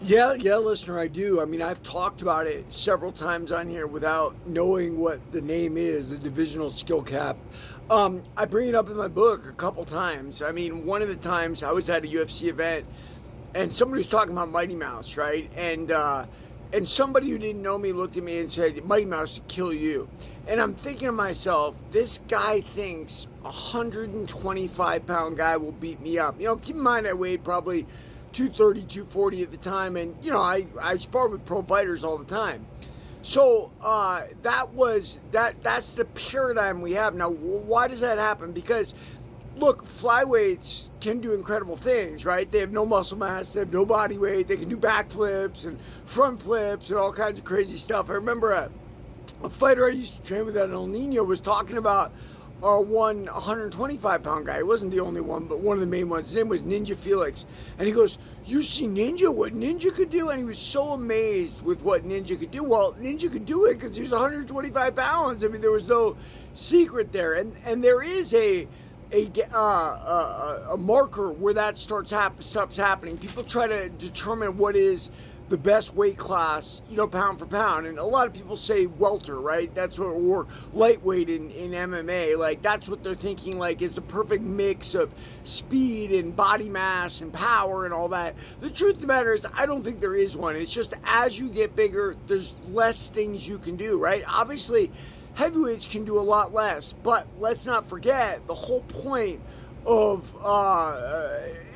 Yeah, listener, I do. I mean, I've talked about it several times on here without knowing what the name is, the divisional skill cap. I bring it up in my book a couple times. I mean, one of the times I was at a UFC event and somebody was talking about Mighty Mouse, right? And somebody who didn't know me looked at me and said, Mighty Mouse would kill you. And I'm thinking to myself, this guy thinks a 125-pound guy will beat me up. Keep in mind I weighed probably 230, 240 at the time, and I sparred with pro fighters all the time. So that's the paradigm we have now. Why does that happen? Because look, flyweights can do incredible things, right? They have no muscle mass, they have no body weight, they can do backflips and front flips and all kinds of crazy stuff. I remember a fighter I used to train with at El Nino was talking about one 125-pound guy. He wasn't the only one, but one of the main ones. His name was Ninja Felix. And he goes, you see Ninja, what Ninja could do? And he was so amazed with what Ninja could do. Well, Ninja could do it because he was 125 pounds. I mean, there was no secret there. And there is a marker where that stops happening. People try to determine what is the best weight class, pound for pound. And a lot of people say welter, right? That's what, or lightweight in MMA. Like, that's what they're thinking, like, is the perfect mix of speed and body mass and power and all that. The truth of the matter is, I don't think there is one. It's just as you get bigger, there's less things you can do, right? Obviously, heavyweights can do a lot less, but let's not forget the whole point of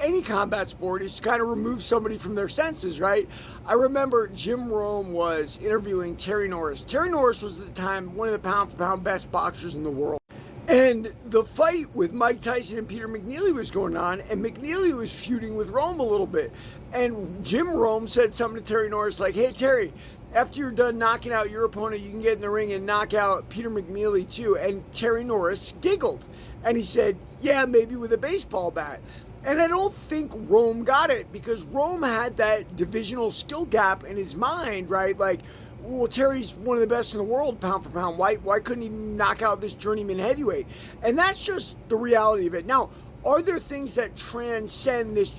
any combat sport is to kind of remove somebody from their senses, right? I remember Jim Rome was interviewing Terry Norris. Terry Norris was at the time one of the pound-for-pound best boxers in the world. And the fight with Mike Tyson and Peter McNeely was going on, and McNeely was feuding with Rome a little bit. And Jim Rome said something to Terry Norris like, hey, Terry, after you're done knocking out your opponent, you can get in the ring and knock out Peter McNeely too. And Terry Norris giggled. And he said, yeah, maybe with a baseball bat. And I don't think Rome got it because Rome had that divisional skill gap in his mind, right? Like, well, Terry's one of the best in the world, pound for pound. Why couldn't he knock out this journeyman heavyweight? And that's just the reality of it. Now, are there things that transcend this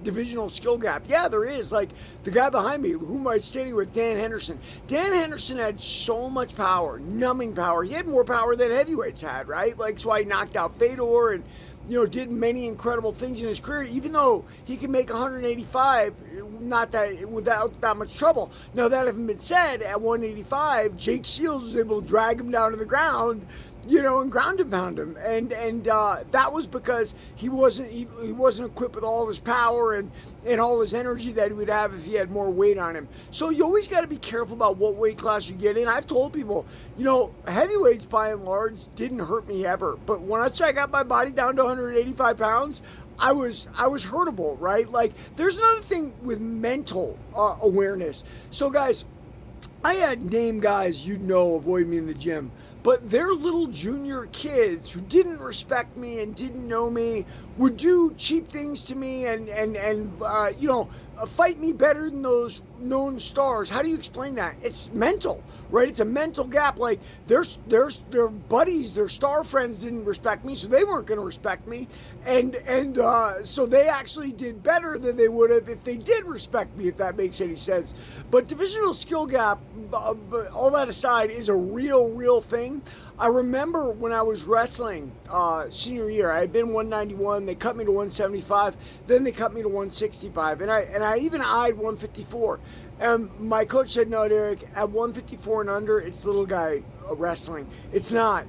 divisional skill gap? Yeah, there is. Like the guy behind me, who am I standing with? Dan Henderson. Dan Henderson had so much power, numbing power. He had more power than heavyweights had, right? Like, so he knocked out Fedor and, did many incredible things in his career, even though he could make 185 without that much trouble. Now, that having been said, at 185, Jake Shields was able to drag him down to the ground, and ground and pound him, and that was because he wasn't equipped with all his power and all his energy that he would have if he had more weight on him. So you always got to be careful about what weight class you get in. I've told people, heavyweights by and large didn't hurt me ever, but once I got my body down to 185 pounds, I was hurtable, right? Like, there's another thing with mental awareness. So guys, I had name guys avoid me in the gym, but they're little junior kids who didn't respect me and didn't know me, would do cheap things to me and fight me better than those known stars. How do you explain that? It's mental, right? It's a mental gap. Like, their buddies, their star friends didn't respect me, so they weren't going to respect me, and so they actually did better than they would have if they did respect me, if that makes any sense. But divisional skill gap, all that aside, is a real thing. I remember when I was wrestling senior year, I had been 191, they cut me to 175, then they cut me to 165, and I even eyed 154. And my coach said, no, Derek, at 154 and under, it's little guy wrestling. It's not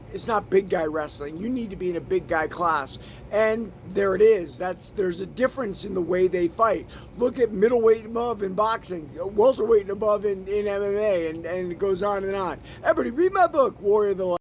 big guy wrestling. You need to be in a big guy class. And there it is. There's a difference in the way they fight. Look at middleweight and above in boxing, welterweight and above in MMA, and it goes on and on. Everybody read my book, Warrior of the Light.